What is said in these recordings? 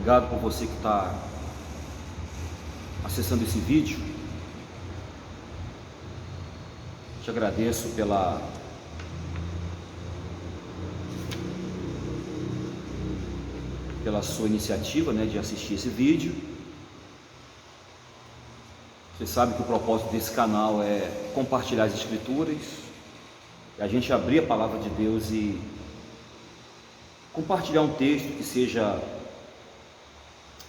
Obrigado por você que está acessando esse vídeo. Te agradeço pela sua iniciativa, de assistir esse vídeo. Você sabe que o propósito desse canal é compartilhar as Escrituras, a gente abrir a palavra de Deus e compartilhar um texto que seja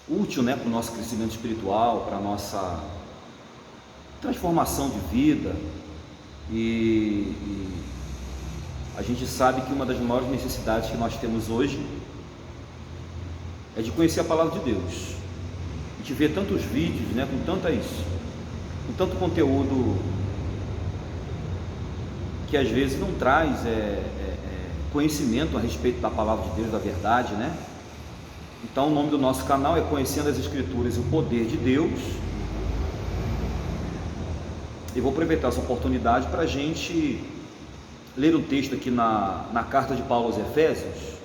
útil, para o nosso crescimento espiritual, para a nossa transformação de vida. E a gente sabe que uma das maiores necessidades que nós temos hoje é de conhecer a palavra de Deus. A gente vê tantos vídeos, com tanto conteúdo que às vezes não traz conhecimento a respeito da palavra de Deus, da verdade, Então o nome do nosso canal é Conhecendo as Escrituras e o Poder de Deus. E vou aproveitar essa oportunidade para a gente ler um texto aqui na carta de Paulo aos Efésios,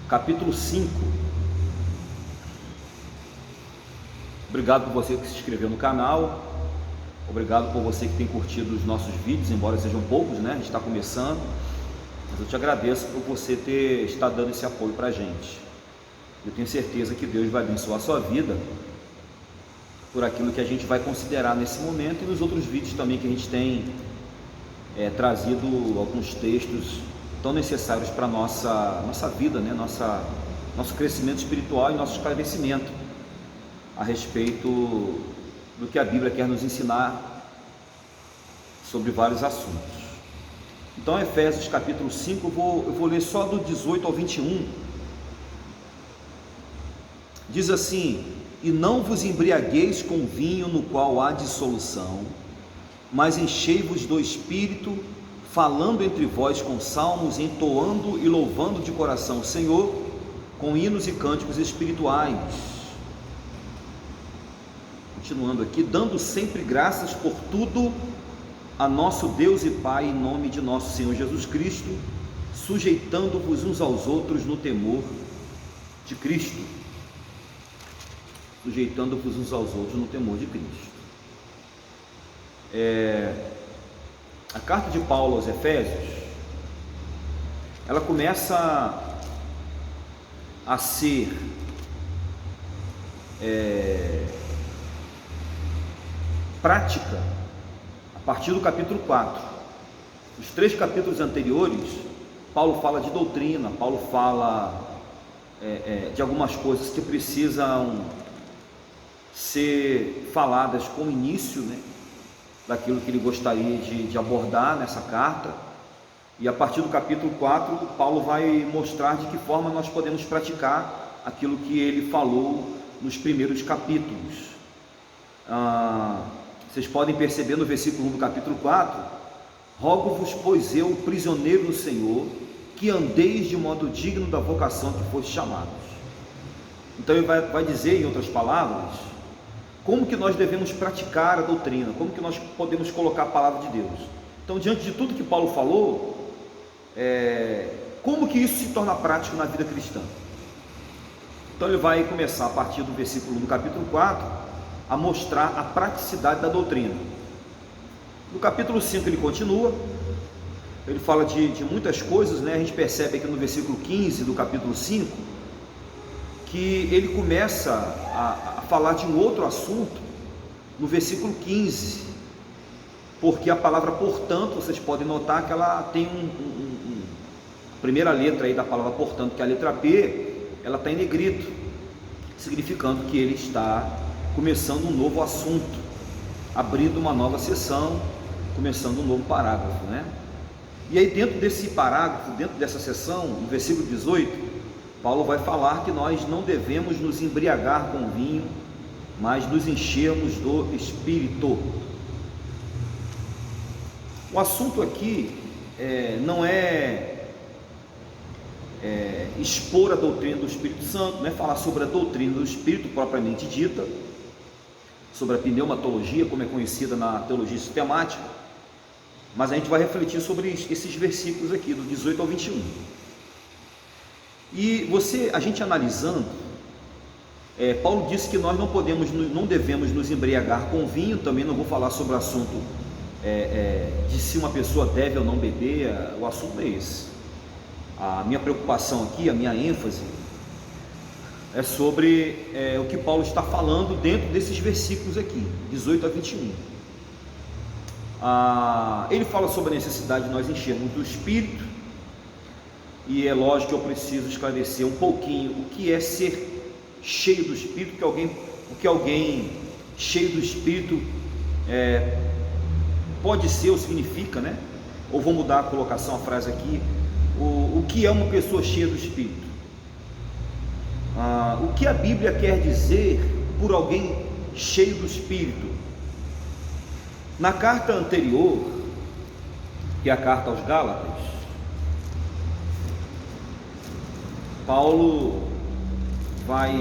capítulo 5. Obrigado por você que se inscreveu no canal, obrigado por você que tem curtido os nossos vídeos, embora sejam poucos, a gente está começando, mas eu te agradeço por você estar dando esse apoio para a gente. Eu tenho certeza que Deus vai abençoar a sua vida por aquilo que a gente vai considerar nesse momento, e nos outros vídeos também que a gente tem trazido alguns textos tão necessários para a nossa vida, nosso crescimento espiritual e nosso esclarecimento a respeito do que a Bíblia quer nos ensinar sobre vários assuntos. Então, Efésios capítulo 5, eu vou ler só do 18 ao 21. Diz assim: e não vos embriagueis com vinho no qual há dissolução, mas enchei-vos do Espírito, falando entre vós com salmos, entoando e louvando de coração o Senhor, com hinos e cânticos espirituais. Continuando aqui, dando sempre graças por tudo a nosso Deus e Pai, em nome de nosso Senhor Jesus Cristo, sujeitando-vos uns aos outros no temor de Cristo. Sujeitando-vos uns aos outros no temor de Cristo. A carta de Paulo aos Efésios, ela começa a ser prática a partir do capítulo 4. Os 3 capítulos anteriores, Paulo fala de doutrina, Paulo fala de algumas coisas que precisam ser faladas como início, daquilo que ele gostaria de abordar nessa carta. E a partir do capítulo 4, Paulo vai mostrar de que forma nós podemos praticar aquilo que ele falou nos primeiros capítulos. Vocês podem perceber no versículo 1 do capítulo 4: rogo-vos, pois eu, prisioneiro no Senhor, que andeis de modo digno da vocação que foste chamados. Então ele vai dizer, em outras palavras, como que nós devemos praticar a doutrina, como que nós podemos colocar a palavra de Deus. Então, diante de tudo que Paulo falou, como que isso se torna prático na vida cristã? Então ele vai começar a partir do versículo 1 do capítulo 4 a mostrar a praticidade da doutrina. No capítulo 5 ele continua, ele fala de muitas coisas, a gente percebe aqui no versículo 15 do capítulo 5, que ele começa a falar de um outro assunto no versículo 15, porque a palavra portanto, vocês podem notar que ela tem a primeira letra aí da palavra portanto, que é a letra P, ela está em negrito, significando que ele está começando um novo assunto, abrindo uma nova seção, começando um novo parágrafo, E aí dentro desse parágrafo, dentro dessa seção, no versículo 18, Paulo vai falar que nós não devemos nos embriagar com vinho, mas nos enchermos do Espírito. O assunto aqui não é expor a doutrina do Espírito Santo, não é falar sobre a doutrina do Espírito propriamente dita, sobre a pneumatologia, como é conhecida na teologia sistemática, mas a gente vai refletir sobre esses versículos aqui, do 18 ao 21. E a gente analisando, Paulo disse que nós não devemos nos embriagar com vinho. Também não vou falar sobre o assunto de se uma pessoa deve ou não beber, o assunto não é esse. A minha preocupação aqui, a minha ênfase é sobre o que Paulo está falando dentro desses versículos aqui, 18 a 21. Ele fala sobre a necessidade de nós enchermos do Espírito, e é lógico que eu preciso esclarecer um pouquinho o que é ser cheio do Espírito, o que alguém cheio do Espírito pode ser ou significa, né? Ou vou mudar a colocação, a frase aqui, o que é uma pessoa cheia do Espírito. O que a Bíblia quer dizer por alguém cheio do Espírito? Na carta anterior, que é a carta aos Gálatas, Paulo vai,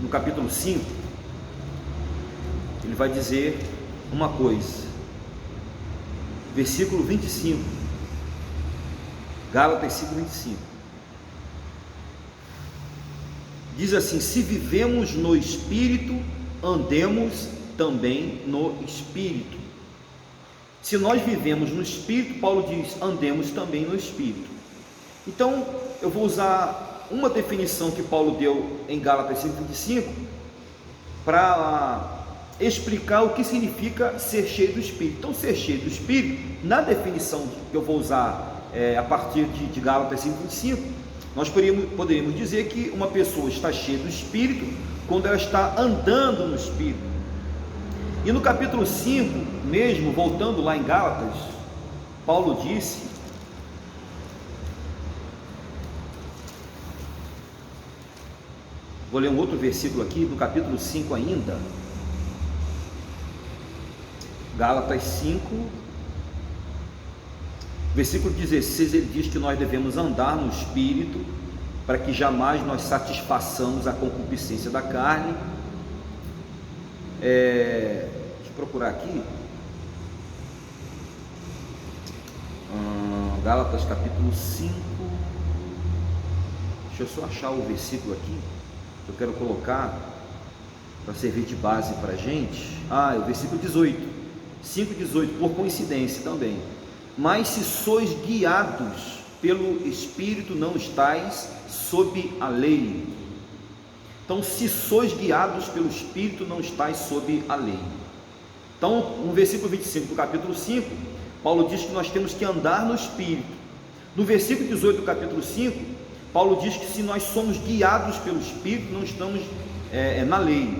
no capítulo 5, ele vai dizer uma coisa, versículo 25, Gálatas 5, 25, diz assim: se vivemos no Espírito, andemos também no Espírito. Se nós vivemos no Espírito, Paulo diz, andemos também no Espírito. Então, eu vou usar uma definição que Paulo deu em Gálatas 5,25 para explicar o que significa ser cheio do Espírito. Então, ser cheio do Espírito, na definição que eu vou usar a partir de Gálatas 5,25, nós poderíamos dizer que uma pessoa está cheia do Espírito quando ela está andando no Espírito. E no capítulo 5 mesmo, voltando lá em Gálatas, Paulo disse, vou ler um outro versículo aqui, no capítulo 5 ainda, Gálatas 5, versículo 16, ele diz que nós devemos andar no Espírito, para que jamais nós satisfaçamos a concupiscência da carne. Deixa eu procurar aqui, Gálatas capítulo 5, deixa eu só achar o versículo aqui, eu quero colocar para servir de base para a gente. O versículo 18, 5,18, por coincidência também, mas se sois guiados pelo Espírito, não estáis sob a lei. Então, se sois guiados pelo Espírito, não estáis sob a lei. Então, no versículo 25 do capítulo 5, Paulo diz que nós temos que andar no Espírito. No versículo 18 do capítulo 5, Paulo diz que se nós somos guiados pelo Espírito, não estamos na lei.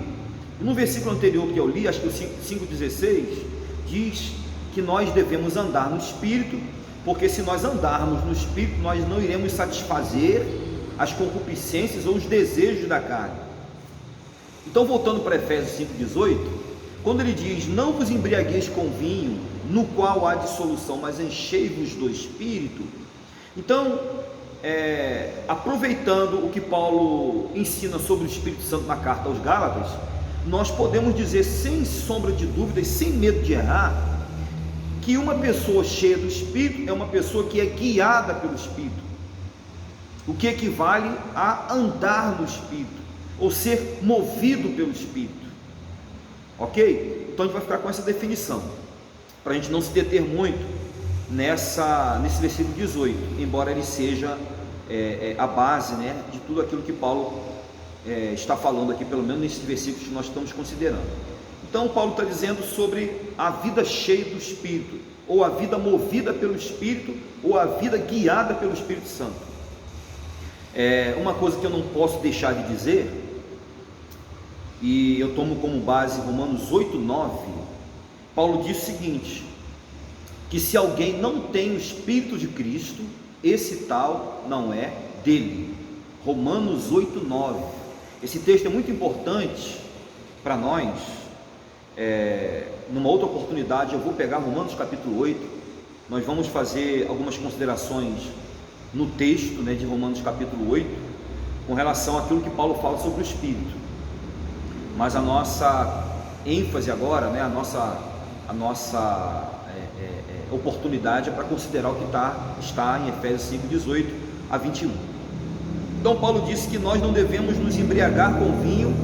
E no versículo anterior que eu li, acho que o 5,16, diz que nós devemos andar no Espírito, porque se nós andarmos no Espírito, nós não iremos satisfazer as concupiscências ou os desejos da carne. Então, voltando para Efésios 5,18, quando ele diz, não vos embriagueis com vinho, no qual há dissolução, mas enchei-vos do Espírito. Então, aproveitando o que Paulo ensina sobre o Espírito Santo na carta aos Gálatas, nós podemos dizer sem sombra de dúvidas, sem medo de errar, que uma pessoa cheia do Espírito é uma pessoa que é guiada pelo Espírito, o que equivale a andar no Espírito, ou ser movido pelo Espírito, ok? Então a gente vai ficar com essa definição, para a gente não se deter muito nesse versículo 18, embora ele seja a base, né, de tudo aquilo que Paulo está falando aqui, pelo menos nesses versículos que nós estamos considerando. Então Paulo está dizendo sobre a vida cheia do Espírito, ou a vida movida pelo Espírito, ou a vida guiada pelo Espírito Santo. Uma coisa que eu não posso deixar de dizer, e eu tomo como base Romanos 8:9, Paulo diz o seguinte, que se alguém não tem o Espírito de Cristo, esse tal não é dele. Romanos 8:9. Esse texto é muito importante para nós. Numa outra oportunidade eu vou pegar Romanos capítulo 8, nós vamos fazer algumas considerações no texto, né, de Romanos capítulo 8, com relação àquilo que Paulo fala sobre o Espírito, mas a nossa ênfase agora, né, a nossa oportunidade é para considerar o que está em Efésios 5:18 a 21. Então Paulo disse que nós não devemos nos embriagar com vinho,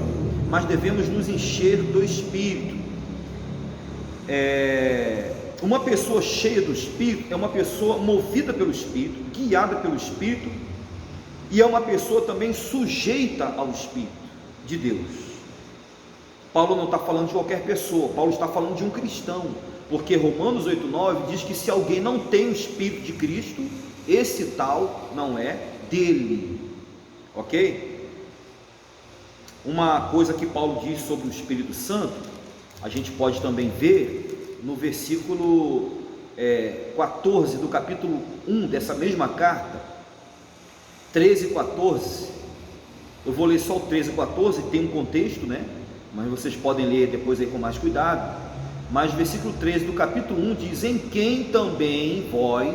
mas devemos nos encher do Espírito. Uma pessoa cheia do Espírito é uma pessoa movida pelo Espírito, guiada pelo Espírito, e é uma pessoa também sujeita ao Espírito de Deus. Paulo não está falando de qualquer pessoa, Paulo está falando de um cristão, porque Romanos 8,9 diz que se alguém não tem o Espírito de Cristo, esse tal não é dele, ok? Uma coisa que Paulo diz sobre o Espírito Santo, a gente pode também ver no versículo 14 do capítulo 1 dessa mesma carta, 13 e 14, eu vou ler só o 13 e 14, tem um contexto, né? Mas vocês podem ler depois aí com mais cuidado. Mas o versículo 13 do capítulo 1 diz: em quem também vós,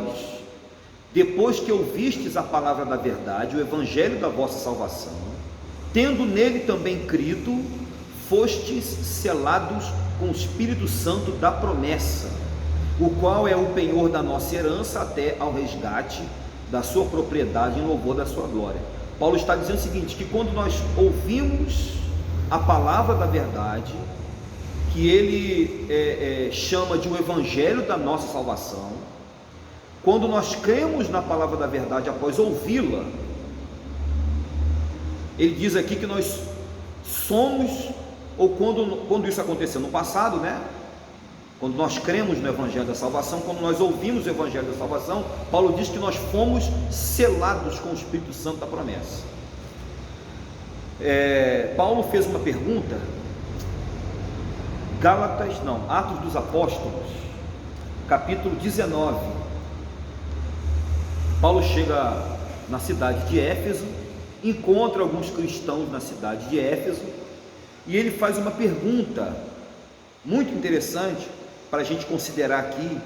depois que ouvistes a palavra da verdade, o evangelho da vossa salvação, tendo nele também crido, fostes selados com o Espírito Santo da promessa, o qual é o penhor da nossa herança até ao resgate da sua propriedade em louvor da sua glória. Paulo está dizendo o seguinte, que quando nós ouvimos a palavra da verdade, que ele chama de um evangelho da nossa salvação, quando nós cremos na palavra da verdade após ouvi-la, ele diz aqui que nós somos, ou quando isso aconteceu no passado, né? Quando nós cremos no evangelho da salvação, quando nós ouvimos o evangelho da salvação, Paulo diz que nós fomos selados com o Espírito Santo da promessa. Paulo fez uma pergunta, Atos dos Apóstolos, capítulo 19. Paulo chega na cidade de Éfeso, encontra alguns cristãos na cidade de Éfeso, e ele faz uma pergunta muito interessante para a gente considerar aqui,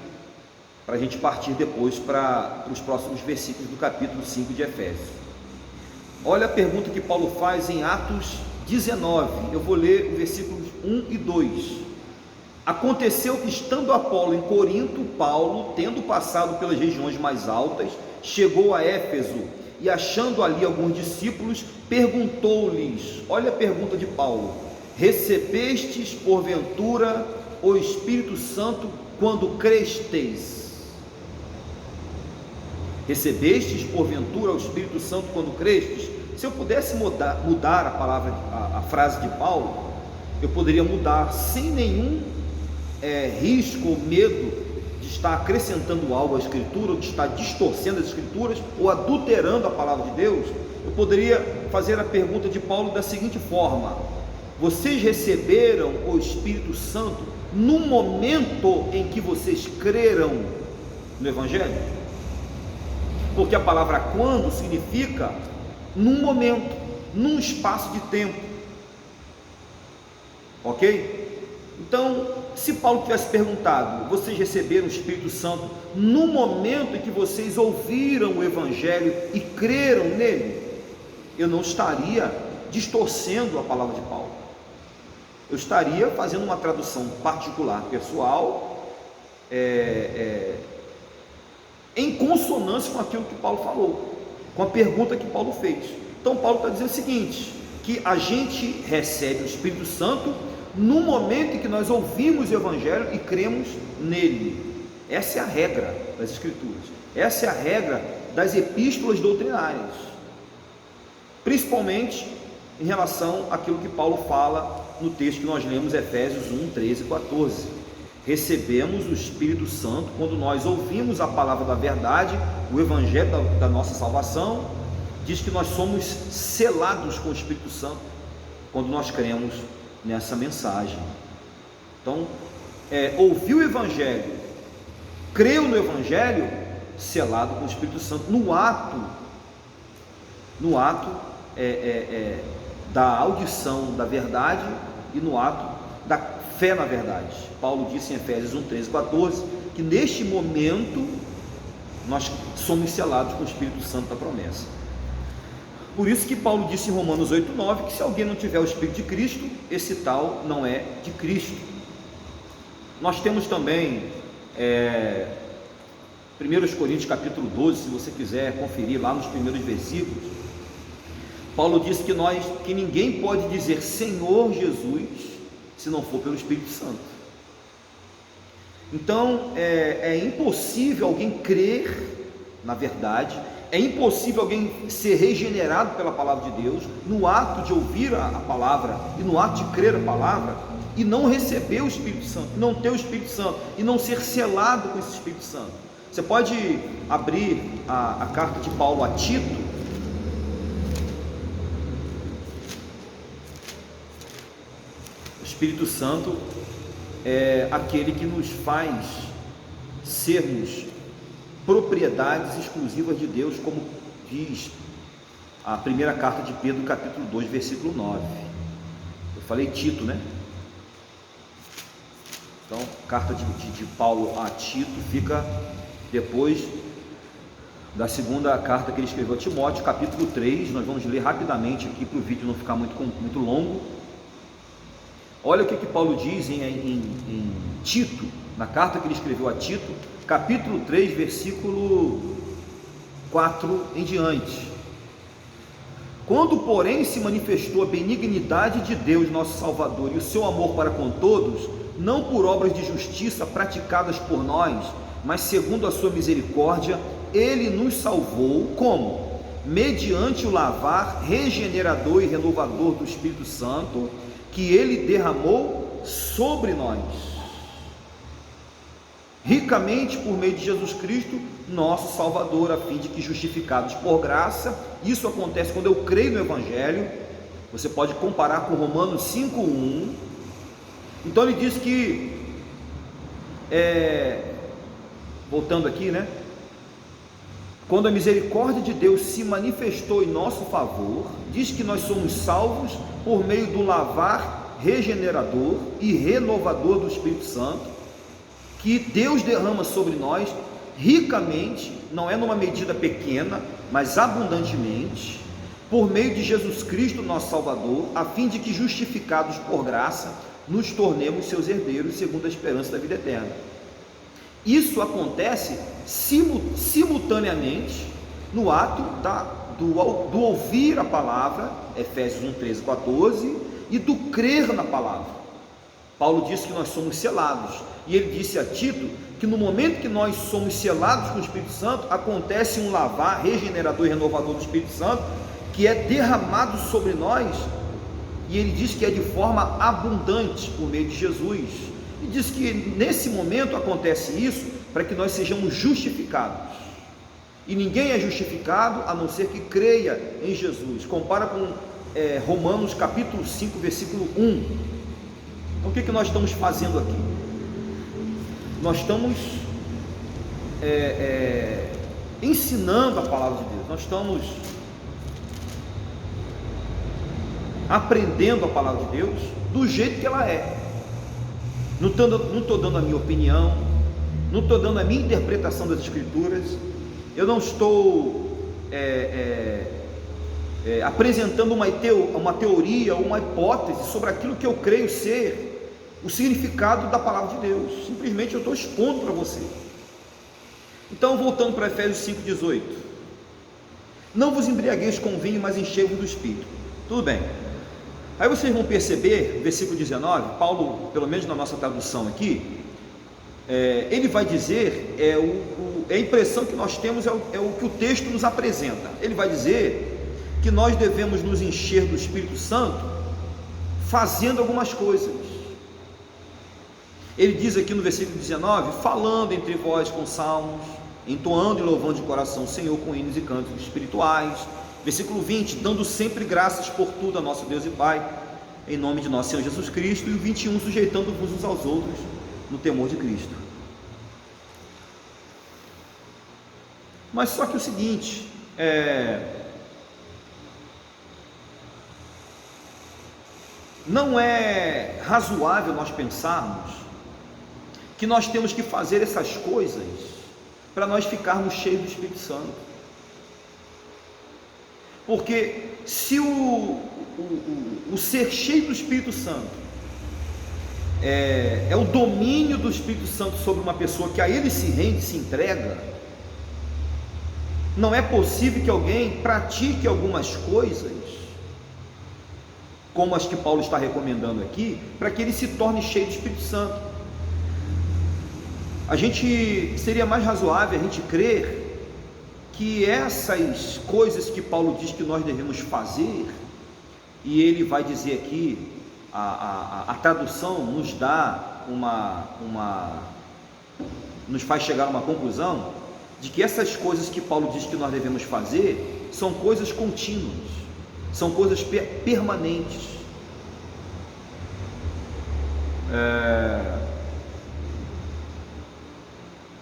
para a gente partir depois para os próximos versículos do capítulo 5 de Efésios. Olha a pergunta que Paulo faz em Atos 19, eu vou ler os versículos 1 e 2. Aconteceu que, estando Apolo em Corinto, Paulo, tendo passado pelas regiões mais altas, chegou a Éfeso, e achando ali alguns discípulos, perguntou-lhes, olha a pergunta de Paulo: recebestes porventura o Espírito Santo quando crestes? Recebestes porventura o Espírito Santo quando crestes? Se eu pudesse mudar a frase de Paulo, eu poderia mudar sem nenhum risco ou medo de estar acrescentando algo à Escritura, ou de estar distorcendo as Escrituras, ou adulterando a palavra de Deus. Eu poderia fazer a pergunta de Paulo da seguinte forma: vocês receberam o Espírito Santo no momento em que vocês creram no Evangelho? Porque a palavra quando significa num momento, num espaço de tempo, ok? Então, se Paulo tivesse perguntado: vocês receberam o Espírito Santo no momento em que vocês ouviram o Evangelho e creram nele, eu não estaria distorcendo a palavra de Paulo, eu estaria fazendo uma tradução particular, pessoal, em consonância com aquilo que Paulo falou, com a pergunta que Paulo fez. Então Paulo está dizendo o seguinte, que a gente recebe o Espírito Santo no momento em que nós ouvimos o Evangelho e cremos nele. Essa é a regra das Escrituras, essa é a regra das epístolas doutrinárias, principalmente em relação àquilo que Paulo fala no texto que nós lemos, Efésios 1, 13 e 14. Recebemos o Espírito Santo quando nós ouvimos a palavra da verdade, o Evangelho da nossa salvação. Diz que nós somos selados com o Espírito Santo quando nós cremos nessa mensagem. Então, ouviu o Evangelho, creu no Evangelho, selado com o Espírito Santo, no ato da audição da verdade e no ato da fé na verdade. Paulo disse em Efésios 1, 13 e 14, que neste momento nós somos selados com o Espírito Santo da promessa. Por isso que Paulo disse em Romanos 8, 9, que se alguém não tiver o Espírito de Cristo, esse tal não é de Cristo. Nós temos também 1 Coríntios capítulo 12, se você quiser conferir lá nos primeiros versículos, Paulo disse que ninguém pode dizer Senhor Jesus se não for pelo Espírito Santo. Então é impossível alguém crer na verdade, é impossível alguém ser regenerado pela palavra de Deus no ato de ouvir a palavra e no ato de crer a palavra e não receber o Espírito Santo, não ter o Espírito Santo e não ser selado com esse Espírito Santo. Você pode abrir a carta de Paulo a Tito. O Espírito Santo é aquele que nos faz sermos propriedades exclusivas de Deus, como diz a primeira carta de Pedro, capítulo 2, versículo 9. Eu falei Tito, né? Então, carta de Paulo a Tito fica depois da segunda carta que ele escreveu a Timóteo, capítulo 3. Nós vamos ler rapidamente aqui para o vídeo não ficar muito longo. Olha o que Paulo diz em Tito, na carta que ele escreveu a Tito, capítulo 3, versículo 4 em diante. Quando, porém, se manifestou a benignidade de Deus, nosso Salvador, e o seu amor para com todos, não por obras de justiça praticadas por nós, mas segundo a sua misericórdia, ele nos salvou, como? Mediante o lavar regenerador e renovador do Espírito Santo, que ele derramou sobre nós, ricamente por meio de Jesus Cristo, nosso Salvador, a fim de que, justificados por graça, isso acontece quando eu creio no Evangelho. Você pode comparar com Romanos 5:1. Então ele diz que, voltando aqui, né? Quando a misericórdia de Deus se manifestou em nosso favor, diz que nós somos salvos por meio do lavar regenerador e renovador do Espírito Santo, que Deus derrama sobre nós ricamente, não é numa medida pequena, mas abundantemente, por meio de Jesus Cristo, nosso Salvador, a fim de que, justificados por graça, nos tornemos seus herdeiros, segundo a esperança da vida eterna. Isso acontece simultaneamente no ato do ouvir a palavra, Efésios 1:13-14, e do crer na palavra. Paulo disse que nós somos selados, e ele disse a Tito que no momento que nós somos selados com o Espírito Santo, acontece um lavar regenerador e renovador do Espírito Santo, que é derramado sobre nós, e ele diz que é de forma abundante por meio de Jesus, e diz que nesse momento acontece isso para que nós sejamos justificados, e ninguém é justificado a não ser que creia em Jesus. Compara com Romanos capítulo 5, versículo 1. Então o que nós estamos fazendo aqui? Nós estamos ensinando a palavra de Deus, nós estamos aprendendo a palavra de Deus do jeito que ela é. Não estou dando a minha opinião, não estou dando a minha interpretação das Escrituras, eu não estou apresentando uma teoria ou uma hipótese sobre aquilo que eu creio ser o significado da palavra de Deus. Simplesmente eu estou expondo para você. Então, voltando para Efésios 5:18, não vos embriagueis com vinho, mas enchei-vos do Espírito. Tudo bem. Aí vocês vão perceber, versículo 19, Paulo, pelo menos na nossa tradução aqui, ele vai dizer, a impressão que nós temos é o que o texto nos apresenta. Ele vai dizer que nós devemos nos encher do Espírito Santo fazendo algumas coisas. Ele diz aqui no versículo 19, falando entre vós com salmos, entoando e louvando de coração o Senhor com hinos e cânticos espirituais. Versículo 20, dando sempre graças por tudo a nosso Deus e Pai, em nome de nosso Senhor Jesus Cristo. E o 21, sujeitando-vos uns aos outros no temor de Cristo. Mas só que o seguinte, não é razoável nós pensarmos que nós temos que fazer essas coisas para nós ficarmos cheios do Espírito Santo. Porque se o ser cheio do Espírito Santo é o domínio do Espírito Santo sobre uma pessoa que a ele se rende, se entrega, não é possível que alguém pratique algumas coisas como as que Paulo está recomendando aqui, para que ele se torne cheio do Espírito Santo. Seria mais razoável a gente crer que essas coisas que Paulo diz que nós devemos fazer, e ele vai dizer aqui, a tradução nos dá nos faz chegar a uma conclusão de que essas coisas que Paulo diz que nós devemos fazer são coisas contínuas, são coisas permanentes.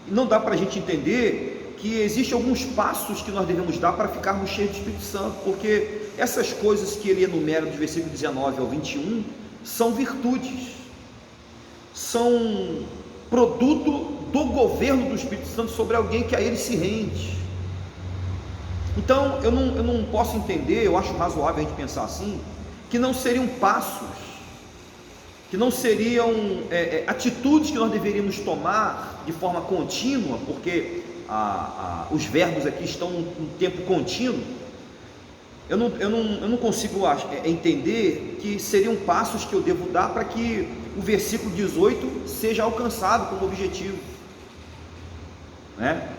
Não dá para a gente entender que existem alguns passos que nós devemos dar para ficarmos cheios do Espírito Santo, porque essas coisas que ele enumera dos versículos 19 ao 21 são virtudes, são produto do governo do Espírito Santo sobre alguém que a ele se rende. Então eu não posso entender, eu acho razoável a gente pensar assim, que não seriam passos, que não seriam atitudes que nós deveríamos tomar de forma contínua, porque os verbos aqui estão num tempo contínuo. Eu não consigo entender que seriam passos que eu devo dar para que o versículo 18 seja alcançado como objetivo, né?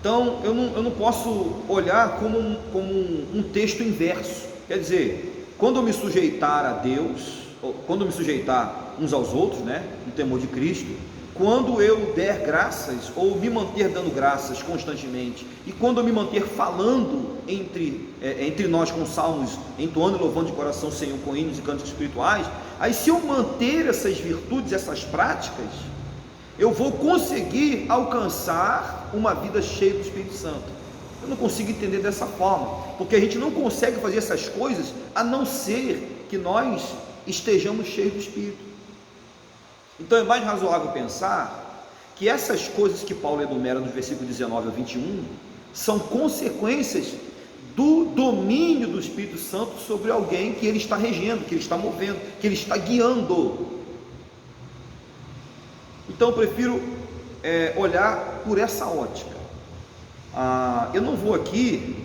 Então eu não posso olhar como um texto inverso. Quer dizer, quando eu me sujeitar a Deus, ou quando eu me sujeitar uns aos outros, né, no temor de Cristo, quando eu der graças, ou me manter dando graças constantemente, e quando eu me manter falando entre nós com salmos, entoando e louvando de coração o Senhor com hinos e cânticos espirituais, aí se eu manter essas virtudes, essas práticas, eu vou conseguir alcançar uma vida cheia do Espírito Santo. Eu não consigo entender dessa forma, porque a gente não consegue fazer essas coisas a não ser que nós estejamos cheios do Espírito. Então é mais razoável pensar que essas coisas que Paulo enumera nos versículos 19 ao 21 são consequências do domínio do Espírito Santo sobre alguém que ele está regendo, que ele está movendo, que ele está guiando. Então eu prefiro olhar por essa ótica. Eu não vou aqui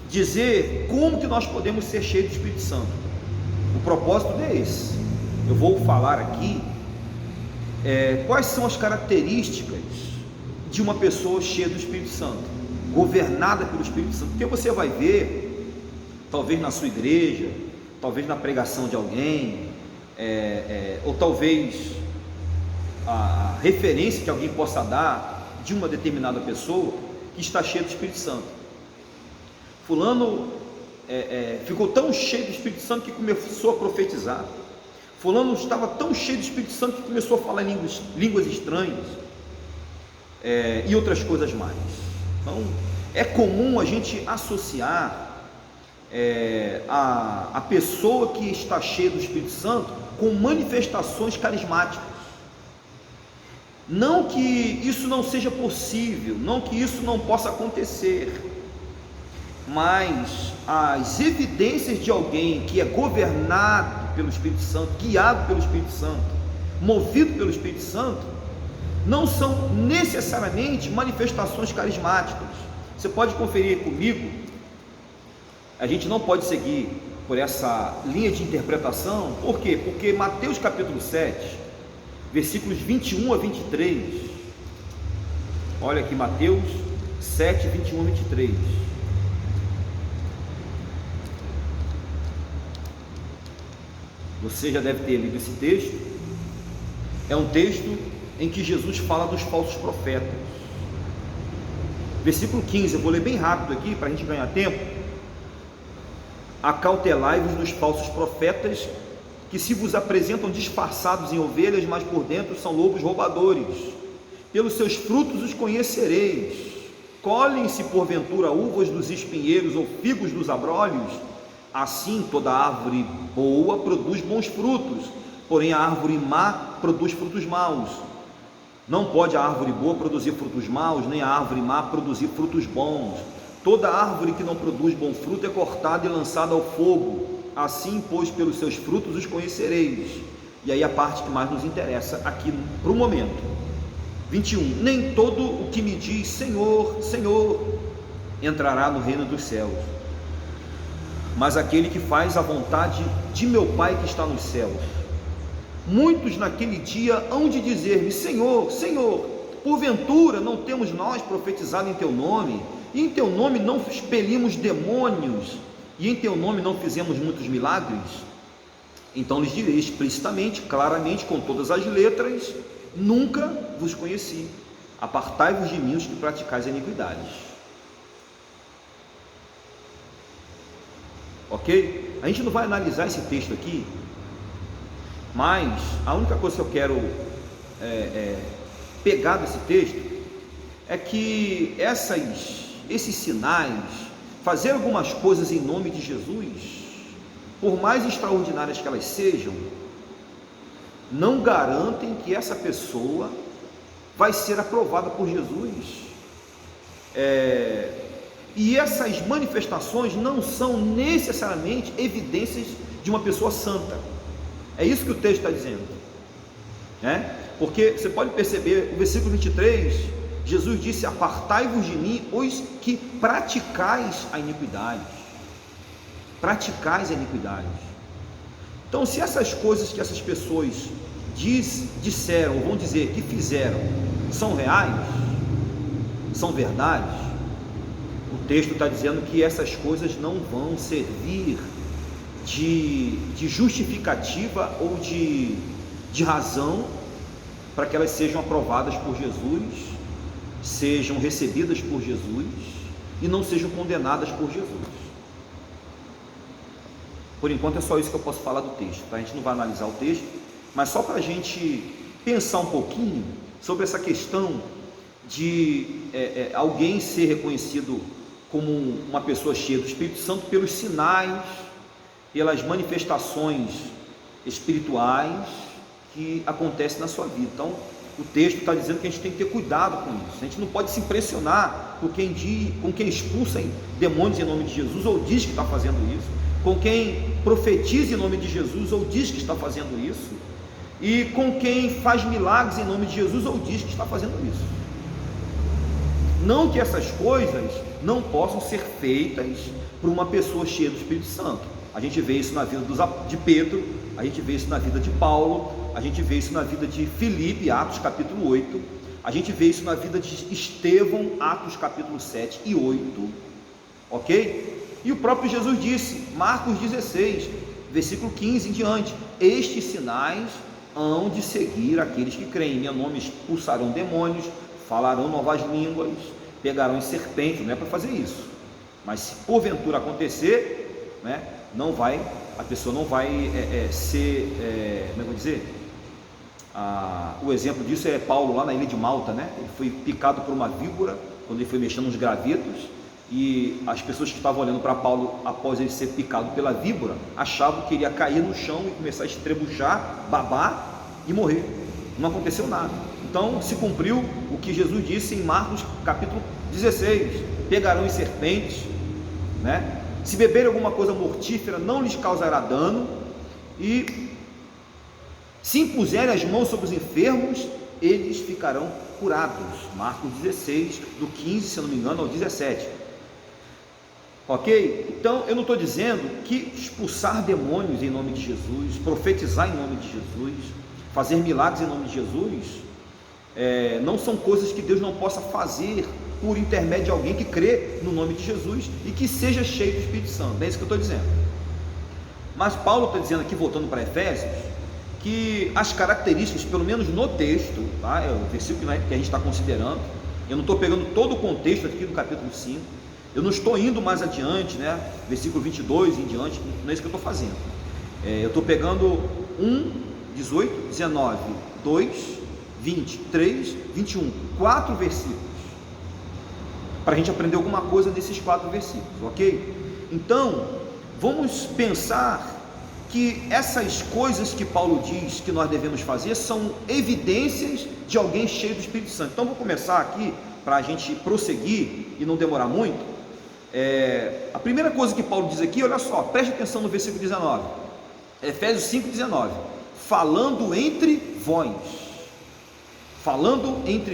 dizer como que nós podemos ser cheios do Espírito Santo. O propósito não é esse. Eu vou falar aqui quais são as características de uma pessoa cheia do Espírito Santo, governada pelo Espírito Santo, porque você vai ver, talvez na sua igreja, talvez na pregação de alguém, ou talvez a referência que alguém possa dar de uma determinada pessoa que está cheia do Espírito Santo. Fulano ficou tão cheio do Espírito Santo que começou a profetizar. Fulano estava tão cheio do Espírito Santo que começou a falar línguas estranhas, e outras coisas mais. Então é comum a gente associar a pessoa que está cheia do Espírito Santo com manifestações carismáticas. Não que isso não seja possível, não que isso não possa acontecer, mas as evidências de alguém que é governado pelo Espírito Santo, guiado pelo Espírito Santo, movido pelo Espírito Santo, não são necessariamente manifestações carismáticas. Você pode conferir comigo, a gente não pode seguir por essa linha de interpretação. Por quê? Porque Mateus capítulo 7, versículos 21 a 23, olha aqui, Mateus 7, 21 a 23, você já deve ter lido esse texto. É um texto em que Jesus fala dos falsos profetas. Versículo 15, eu vou ler bem rápido aqui para a gente ganhar tempo. Acautelai-vos dos falsos profetas, que se vos apresentam disfarçados em ovelhas, mas por dentro são lobos roubadores. Pelos seus frutos os conhecereis. Colhem-se porventura uvas dos espinheiros ou figos dos abrolhos? Assim toda árvore boa produz bons frutos, porém a árvore má produz frutos maus. Não pode a árvore boa produzir frutos maus, nem a árvore má produzir frutos bons. Toda árvore que não produz bom fruto é cortada e lançada ao fogo. Assim, pois, pelos seus frutos os conhecereis. E aí a parte que mais nos interessa aqui para o momento. 21. Nem todo o que me diz Senhor, Senhor entrará no reino dos céus, mas aquele que faz a vontade de meu Pai que está nos céus. Muitos naquele dia hão de dizer-me: Senhor, Senhor, porventura não temos nós profetizado em teu nome, e em teu nome não expelimos demônios, e em teu nome não fizemos muitos milagres? Então lhes direi explicitamente, claramente, com todas as letras: nunca vos conheci, apartai-vos de mim, os que praticais iniquidades. Ok? A gente não vai analisar esse texto aqui, mas a única coisa que eu quero pegar desse texto é que esses sinais, fazer algumas coisas em nome de Jesus, por mais extraordinárias que elas sejam, não garantem que essa pessoa vai ser aprovada por Jesus. E essas manifestações não são necessariamente evidências de uma pessoa santa. É isso que o texto está dizendo, né? Porque você pode perceber, o versículo 23, Jesus disse: apartai-vos de mim, os que praticais a iniquidade. Praticais a iniquidade. Então, se essas coisas que essas pessoas disseram, ou vão dizer que fizeram, são reais, são verdades, o texto está dizendo que essas coisas não vão servir de justificativa ou de razão para que elas sejam aprovadas por Jesus, sejam recebidas por Jesus e não sejam condenadas por Jesus. Por enquanto é só isso que eu posso falar do texto, tá? A gente não vai analisar o texto, mas só para a gente pensar um pouquinho sobre essa questão de alguém ser reconhecido como uma pessoa cheia do Espírito Santo pelos sinais, pelas manifestações espirituais que acontecem na sua vida. Então o texto está dizendo que a gente tem que ter cuidado com isso. A gente não pode se impressionar com quem expulsa demônios em nome de Jesus ou diz que está fazendo isso, com quem profetiza em nome de Jesus ou diz que está fazendo isso, e com quem faz milagres em nome de Jesus ou diz que está fazendo isso. Não que essas coisas não possam ser feitas por uma pessoa cheia do Espírito Santo. A gente vê isso na vida de Pedro, a gente vê isso na vida de Paulo, a gente vê isso na vida de Filipe, Atos capítulo 8, a gente vê isso na vida de Estevão, Atos capítulo 7 e 8, ok? E o próprio Jesus disse, Marcos 16, versículo 15 em diante: estes sinais hão de seguir aqueles que creem, em meu nome expulsarão demônios, falarão novas línguas, pegarão em serpentes. Não é para fazer isso, mas se porventura acontecer, né, a pessoa não vai ser, como é que eu vou dizer? O exemplo disso é Paulo lá na ilha de Malta, né? Ele foi picado por uma víbora quando ele foi mexendo nos gravetos, e as pessoas que estavam olhando para Paulo após ele ser picado pela víbora achavam que ele ia cair no chão e começar a estrebuchar, babar e morrer. Não aconteceu nada. Então se cumpriu o que Jesus disse em Marcos capítulo 16: pegarão em serpentes, né? Se beberem alguma coisa mortífera não lhes causará dano, e se impuserem as mãos sobre os enfermos, eles ficarão curados. Marcos 16, do 15, se eu não me engano, ao 17. Ok? Então eu não estou dizendo que expulsar demônios em nome de Jesus, profetizar em nome de Jesus, fazer milagres em nome de Jesus, não são coisas que Deus não possa fazer por intermédio de alguém que crê no nome de Jesus e que seja cheio do Espírito Santo. É isso que eu estou dizendo. Mas Paulo está dizendo aqui, voltando para Efésios, que as características, pelo menos no texto, tá? É o versículo que a gente está considerando. Eu não estou pegando todo o contexto aqui do capítulo 5, eu não estou indo mais adiante, né? Versículo 22 em diante, não é isso que eu estou fazendo. Eu estou pegando 1, 18, 19, 2, 20, 3, 21, 4 versículos, para a gente aprender alguma coisa desses 4 versículos, ok? Então, vamos pensar que essas coisas que Paulo diz que nós devemos fazer são evidências de alguém cheio do Espírito Santo. Então vou começar aqui, para a gente prosseguir e não demorar muito. A primeira coisa que Paulo diz aqui, olha só, preste atenção no versículo 19, Efésios 5,19: falando entre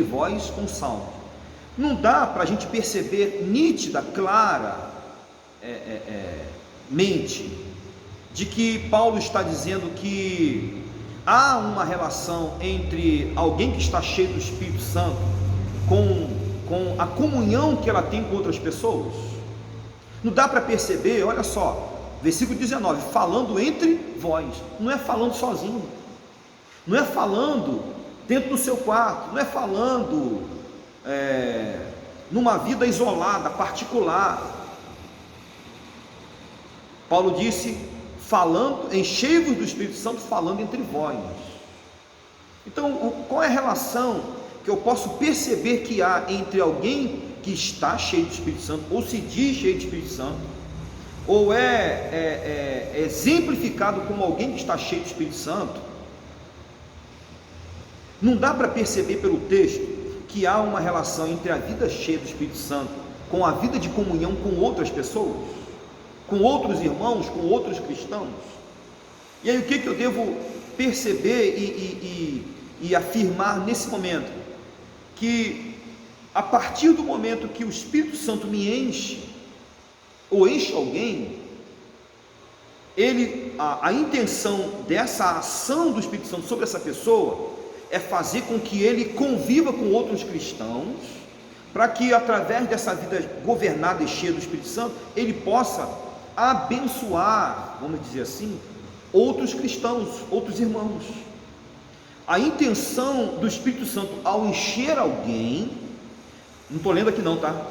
vós com salmo. Não dá para a gente perceber nítida, clara mente de que Paulo está dizendo que há uma relação entre alguém que está cheio do Espírito Santo com a comunhão que ela tem com outras pessoas? Não dá para perceber? Olha só, versículo 19, falando entre vós, não é falando sozinho, não é falando dentro do seu quarto, não é falando numa vida isolada, particular. Paulo disse, falando, enchei-vos do Espírito Santo, falando entre vós. Então, qual é a relação que eu posso perceber que há entre alguém que está cheio do Espírito Santo, ou se diz cheio do Espírito Santo, ou é exemplificado como alguém que está cheio do Espírito Santo? Não dá para perceber pelo texto que há uma relação entre a vida cheia do Espírito Santo com a vida de comunhão com outras pessoas, com outros irmãos, com outros cristãos? E aí o que eu devo perceber e afirmar nesse momento? Que a partir do momento que o Espírito Santo me enche, ou enche alguém, a intenção dessa ação do Espírito Santo sobre essa pessoa é fazer com que ele conviva com outros cristãos, para que através dessa vida governada e cheia do Espírito Santo, ele possa abençoar, vamos dizer assim, outros cristãos, outros irmãos. A intenção do Espírito Santo ao encher alguém, não estou lendo aqui não, tá?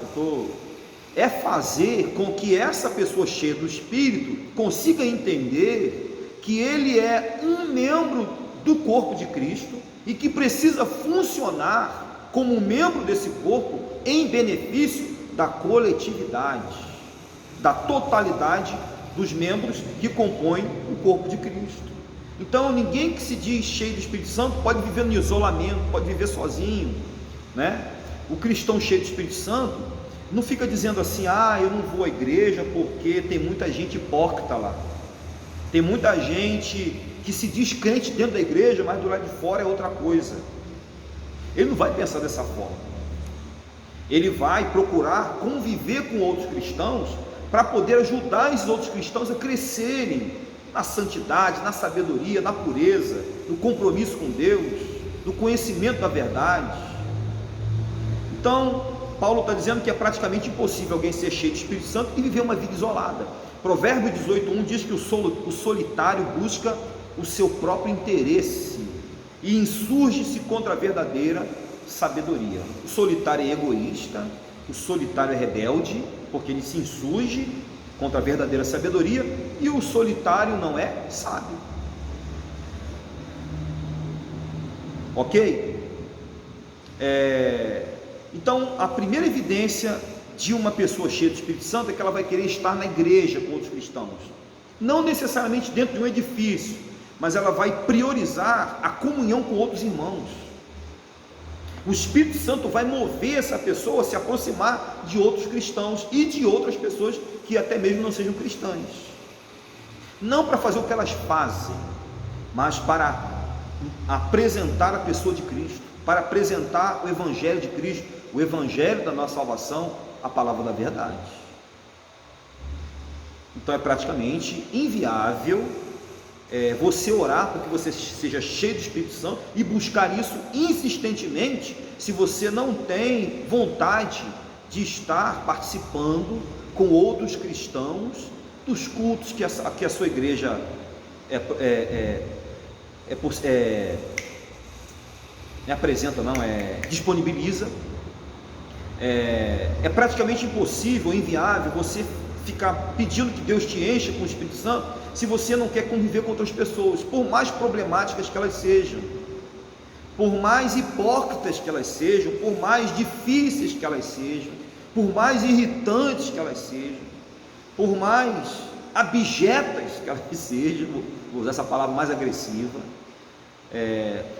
É fazer com que essa pessoa cheia do Espírito consiga entender que ele é um membro do corpo de Cristo e que precisa funcionar como um membro desse corpo em benefício da coletividade, da totalidade dos membros que compõem o corpo de Cristo. Então, ninguém que se diz cheio do Espírito Santo pode viver no isolamento, pode viver sozinho, né? O cristão cheio do Espírito Santo não fica dizendo assim, eu não vou à igreja porque tem muita gente hipócrita lá, tem muita gente que se diz crente dentro da igreja, mas do lado de fora é outra coisa. Ele não vai pensar dessa forma. Ele vai procurar conviver com outros cristãos para poder ajudar esses outros cristãos a crescerem na santidade, na sabedoria, na pureza, no compromisso com Deus, no conhecimento da verdade. Então, Paulo está dizendo que é praticamente impossível alguém ser cheio do Espírito Santo e viver uma vida isolada. Provérbio 18:1 diz que o solitário busca o seu próprio interesse e insurge-se contra a verdadeira sabedoria. O solitário é egoísta, o solitário é rebelde, porque ele se insurge contra a verdadeira sabedoria, e o solitário não é sábio. Ok? Então, a primeira evidência de uma pessoa cheia do Espírito Santo é que ela vai querer estar na igreja com outros cristãos, não necessariamente dentro de um edifício, mas ela vai priorizar a comunhão com outros irmãos. O Espírito Santo vai mover essa pessoa a se aproximar de outros cristãos e de outras pessoas que até mesmo não sejam cristãs, não para fazer o que elas fazem, mas para apresentar a pessoa de Cristo, para apresentar o Evangelho de Cristo, o Evangelho da nossa salvação, a palavra da verdade. Então é praticamente inviável você orar para que você seja cheio do Espírito Santo e buscar isso insistentemente, se você não tem vontade de estar participando com outros cristãos dos cultos que a sua igreja disponibiliza. É praticamente impossível, inviável você ficar pedindo que Deus te encha com o Espírito Santo se você não quer conviver com outras pessoas, por mais problemáticas que elas sejam, por mais hipócritas que elas sejam, por mais difíceis que elas sejam, por mais irritantes que elas sejam, por mais abjetas que elas sejam, vou usar essa palavra mais agressiva.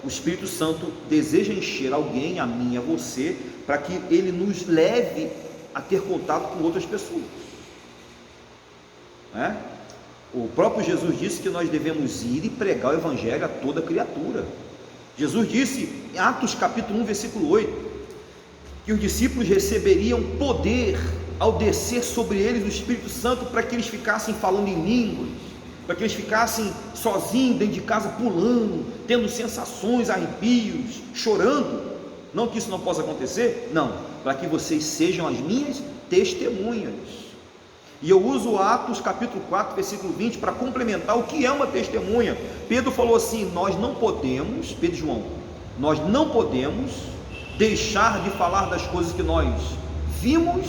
O Espírito Santo deseja encher alguém, a mim, a você, para que ele nos leve a ter contato com outras pessoas. O próprio Jesus disse que nós devemos ir e pregar o Evangelho a toda criatura. Jesus disse em Atos capítulo 1, versículo 8, que os discípulos receberiam poder ao descer sobre eles o Espírito Santo, para que eles ficassem falando em línguas, para que eles ficassem sozinhos dentro de casa, pulando, tendo sensações, arrepios, chorando. Não que isso não possa acontecer, não, para que vocês sejam as minhas testemunhas. E eu uso Atos capítulo 4, versículo 20, para complementar o que é uma testemunha. Pedro falou assim: nós não podemos, Pedro e João, nós não podemos deixar de falar das coisas que nós vimos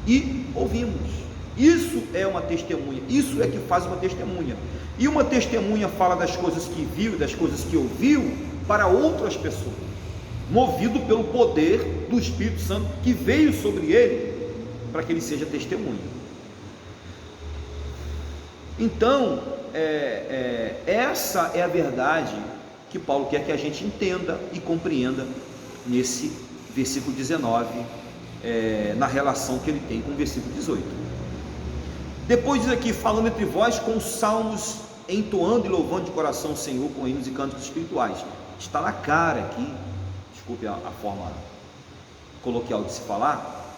e ouvimos. Isso é uma testemunha, isso é que faz uma testemunha. E uma testemunha fala das coisas que viu, das coisas que ouviu para outras pessoas, movido pelo poder do Espírito Santo que veio sobre ele, para que ele seja testemunha. Então, essa é a verdade que Paulo quer que a gente entenda e compreenda nesse versículo 19, na relação que ele tem com o versículo 18. Depois diz aqui: falando entre vós com salmos, entoando e louvando de coração o Senhor com hinos e cânticos espirituais. Está na cara aqui, desculpe a forma coloquial de se falar,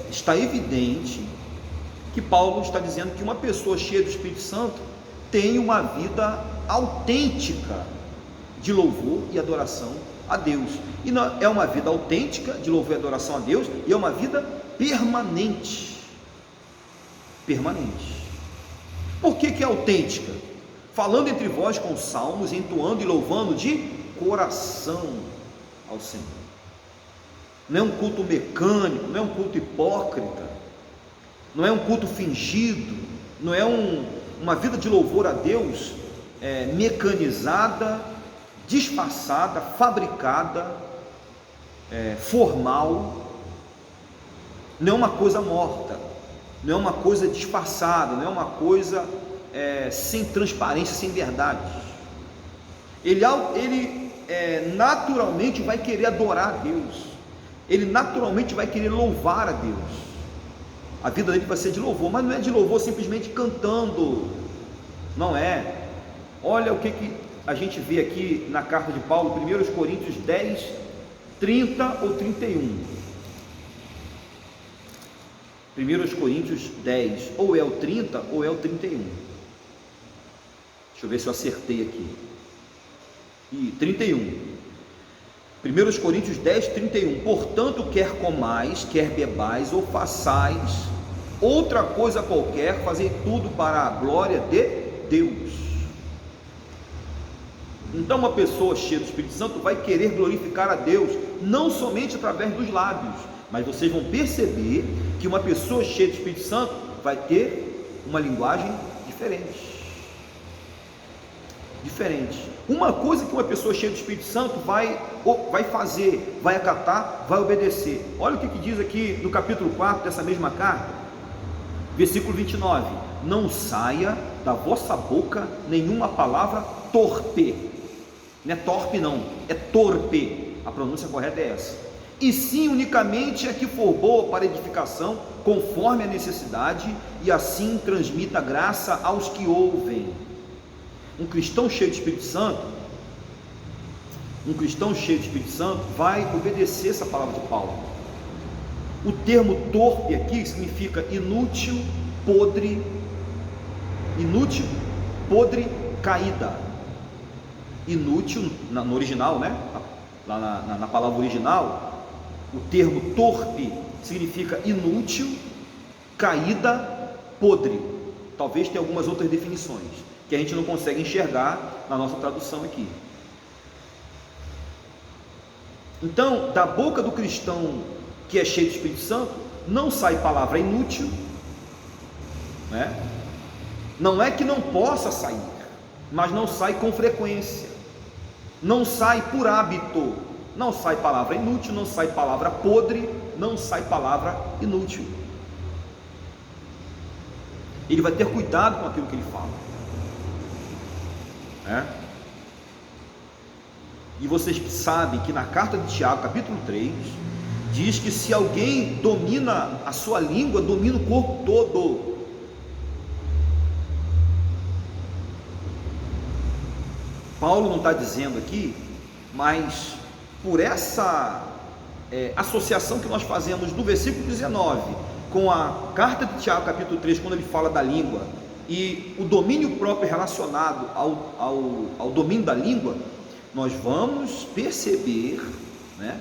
está evidente que Paulo está dizendo que uma pessoa cheia do Espírito Santo tem uma vida autêntica de louvor e adoração a Deus. E não, é uma vida autêntica de louvor e adoração a Deus, e é uma vida permanente. Por que é autêntica? Falando entre vós com salmos, entoando e louvando de coração ao Senhor. Não é um culto mecânico, não é um culto hipócrita, não é um culto fingido, não é uma vida de louvor a Deus mecanizada, disfarçada, fabricada, formal. Não é uma coisa morta, não é uma coisa disfarçada, não é uma coisa sem transparência, sem verdade. Ele naturalmente vai querer adorar a Deus, ele naturalmente vai querer louvar a Deus. A vida dele vai ser de louvor, mas não é de louvor simplesmente cantando, não é. Olha o que a gente vê aqui na carta de Paulo, 1 Coríntios 10, 30 ou 31. 1 Coríntios 10, ou é o 30 ou é o 31. Deixa eu ver se eu acertei aqui. E 31. 1 Coríntios 10, 31. Portanto, quer comais, quer bebais, ou façais outra coisa qualquer, fazei tudo para a glória de Deus. Então, uma pessoa cheia do Espírito Santo vai querer glorificar a Deus, não somente através dos lábios, mas vocês vão perceber que uma pessoa cheia do Espírito Santo vai ter uma linguagem diferente. Uma coisa que uma pessoa cheia do Espírito Santo vai fazer, vai acatar, vai obedecer. Olha o que diz aqui no capítulo 4 dessa mesma carta, versículo 29. Não saia da vossa boca nenhuma palavra torpe. Não é torpe não, é torpe. A pronúncia correta é essa. E sim unicamente a que for boa para edificação, conforme a necessidade, e assim transmita graça aos que ouvem. Um cristão cheio de Espírito Santo, vai obedecer essa palavra de Paulo. O termo torpe aqui significa inútil, podre, caída. Inútil, no original, né? Lá na palavra original, o termo torpe significa inútil, caída, podre. Talvez tenha algumas outras definições que a gente não consegue enxergar na nossa tradução aqui. Então, da boca do cristão que é cheio do Espírito Santo, não sai palavra inútil, né? Não é que não possa sair, mas não sai com frequência, não sai por hábito, não sai palavra inútil, não sai palavra podre, não sai palavra inútil. Ele vai ter cuidado com aquilo que ele fala. E vocês sabem que na carta de Tiago, capítulo 3, diz que se alguém domina a sua língua, domina o corpo todo. Paulo não está dizendo aqui, mas por essa associação que nós fazemos do versículo 19 com a carta de Tiago, capítulo 3, quando ele fala da língua, e o domínio próprio relacionado ao domínio da língua, nós vamos perceber, né,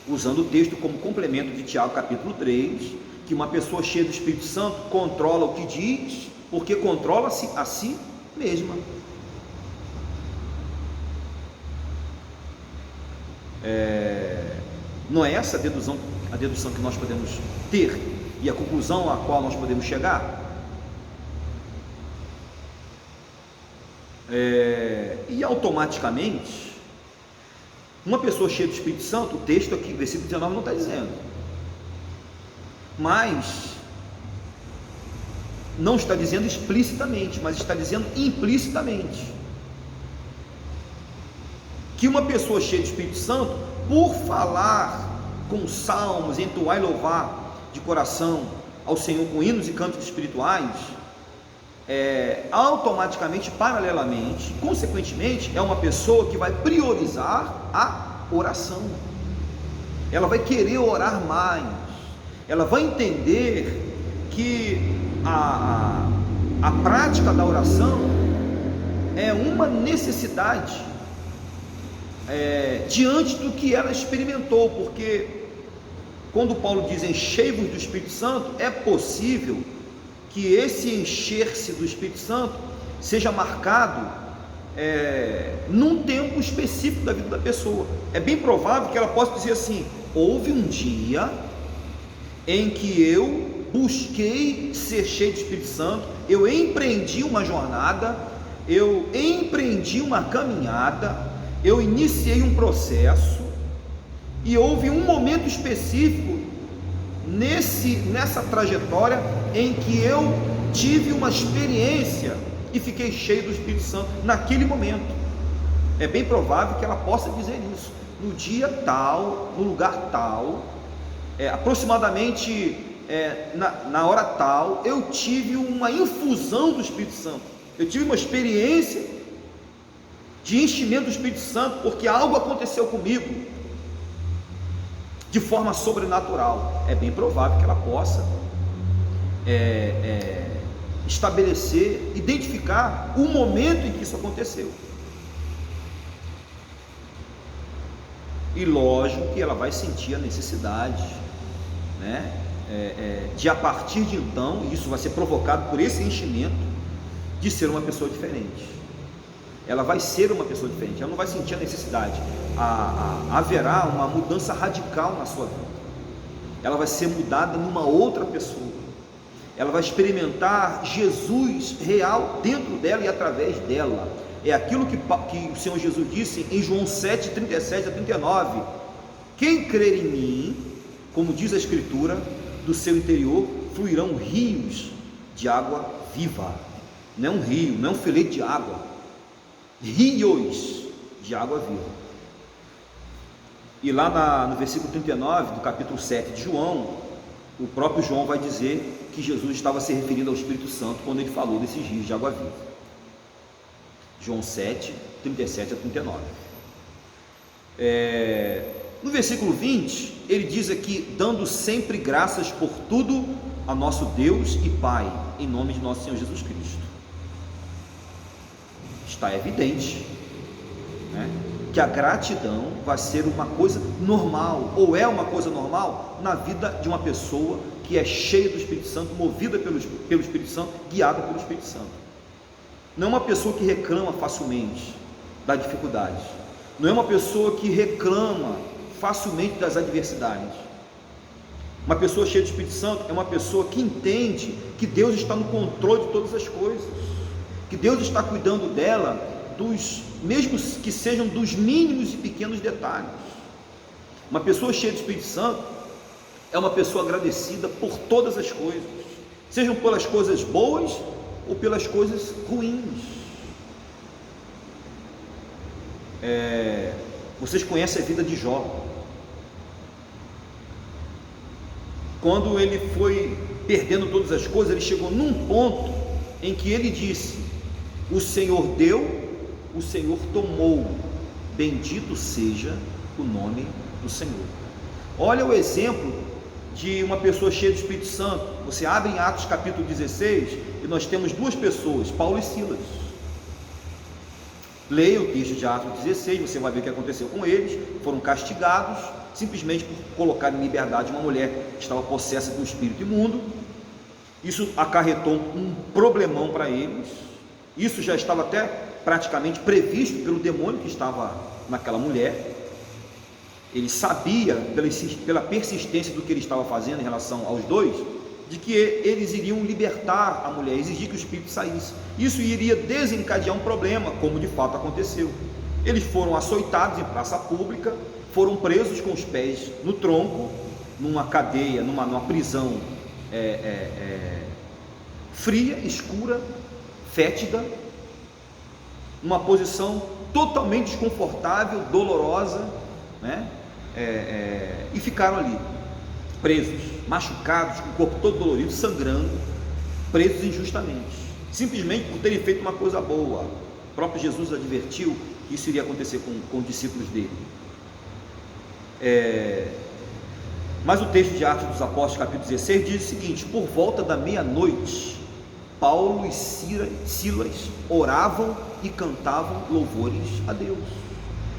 usando o texto como complemento de Tiago, capítulo 3, que uma pessoa cheia do Espírito Santo controla o que diz, porque controla-se a si mesma. Não é essa a dedução que nós podemos ter e a conclusão a qual nós podemos chegar? E automaticamente, uma pessoa cheia do Espírito Santo, o texto aqui, versículo 19, não está dizendo, mas não está dizendo explicitamente, mas está dizendo implicitamente, que uma pessoa cheia de Espírito Santo, por falar com salmos, entoar e louvar de coração ao Senhor com hinos e cantos espirituais, automaticamente, paralelamente, consequentemente, é uma pessoa que vai priorizar a oração. Ela vai querer orar mais, ela vai entender que a prática da oração é uma necessidade diante do que ela experimentou, porque quando Paulo diz enchei-vos do Espírito Santo, é possível que esse encher-se do Espírito Santo seja marcado num tempo específico da vida da pessoa. É bem provável que ela possa dizer assim: houve um dia em que eu busquei ser cheio do Espírito Santo, eu empreendi uma jornada, eu empreendi uma caminhada, eu iniciei um processo, e houve um momento específico nessa trajetória em que eu tive uma experiência e fiquei cheio do Espírito Santo naquele momento. É bem provável que ela possa dizer isso: no dia tal, no lugar tal, aproximadamente na hora tal, eu tive uma infusão do Espírito Santo, eu tive uma experiência de enchimento do Espírito Santo, porque algo aconteceu comigo de forma sobrenatural. É bem provável que ela possa estabelecer, identificar o momento em que isso aconteceu, e lógico que ela vai sentir a necessidade, né, de a partir de então, e isso vai ser provocado por esse enchimento, de ser uma pessoa diferente. Ela vai ser uma pessoa diferente, ela não vai sentir a necessidade, haverá uma mudança radical na sua vida, ela vai ser mudada numa outra pessoa, ela vai experimentar Jesus real dentro dela e através dela. É aquilo que o Senhor Jesus disse em João 7, 37 a 39, quem crer em mim, como diz a Escritura, do seu interior fluirão rios de água viva. Não é um rio, não é um filete de água, rios de água viva. E lá no versículo 39 do capítulo 7 de João, o próprio João vai dizer que Jesus estava se referindo ao Espírito Santo quando ele falou desses rios de água viva. João 7, 37 a 39. No versículo 20, ele diz aqui: dando sempre graças por tudo a nosso Deus e Pai, em nome de nosso Senhor Jesus Cristo. Está evidente, né, que a gratidão vai ser uma coisa normal, ou é uma coisa normal na vida de uma pessoa que é cheia do Espírito Santo, movida pelo Espírito Santo, guiada pelo Espírito Santo. Não é uma pessoa que reclama facilmente da dificuldade, não é uma pessoa que reclama facilmente das adversidades. Uma pessoa cheia do Espírito Santo é uma pessoa que entende que Deus está no controle de todas as coisas, que Deus está cuidando dela, mesmo que sejam dos mínimos e pequenos detalhes. Uma pessoa cheia do Espírito Santo é uma pessoa agradecida por todas as coisas, sejam pelas coisas boas ou pelas coisas ruins. Vocês conhecem a vida de Jó. Quando ele foi perdendo todas as coisas, ele chegou num ponto em que ele disse: o Senhor deu, o Senhor tomou, bendito seja o nome do Senhor. Olha o exemplo de uma pessoa cheia do Espírito Santo. Você abre em Atos capítulo 16 e nós temos duas pessoas, Paulo e Silas. Leia o texto de Atos 16, você vai ver o que aconteceu com eles. Foram castigados simplesmente por colocar em liberdade uma mulher que estava possessa de um espírito imundo. Isso acarretou um problemão para eles. Isso já estava até praticamente previsto pelo demônio que estava naquela mulher. Ele sabia, pela persistência do que ele estava fazendo em relação aos dois, de que eles iriam libertar a mulher, exigir que o espírito saísse. Isso iria desencadear um problema, como de fato aconteceu. Eles foram açoitados em praça pública, foram presos com os pés no tronco, numa cadeia, numa prisão fria, escura, fétida, uma posição totalmente desconfortável, dolorosa, né? E ficaram ali, presos, machucados, com o corpo todo dolorido, sangrando, presos injustamente, simplesmente por terem feito uma coisa boa. O próprio Jesus advertiu que isso iria acontecer com os discípulos dele. Mas o texto de Atos dos Apóstolos, capítulo 16, diz o seguinte: por volta da meia-noite, Paulo e Silas oravam e cantavam louvores a Deus.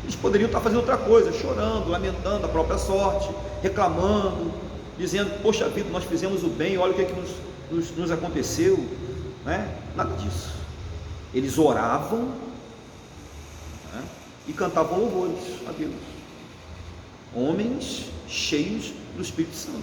Eles poderiam estar fazendo outra coisa, chorando, lamentando a própria sorte, reclamando, dizendo: poxa vida, nós fizemos o bem, olha o que é que nos aconteceu, né? Nada disso. Eles oravam, né? E cantavam louvores a Deus. Homens cheios do Espírito Santo.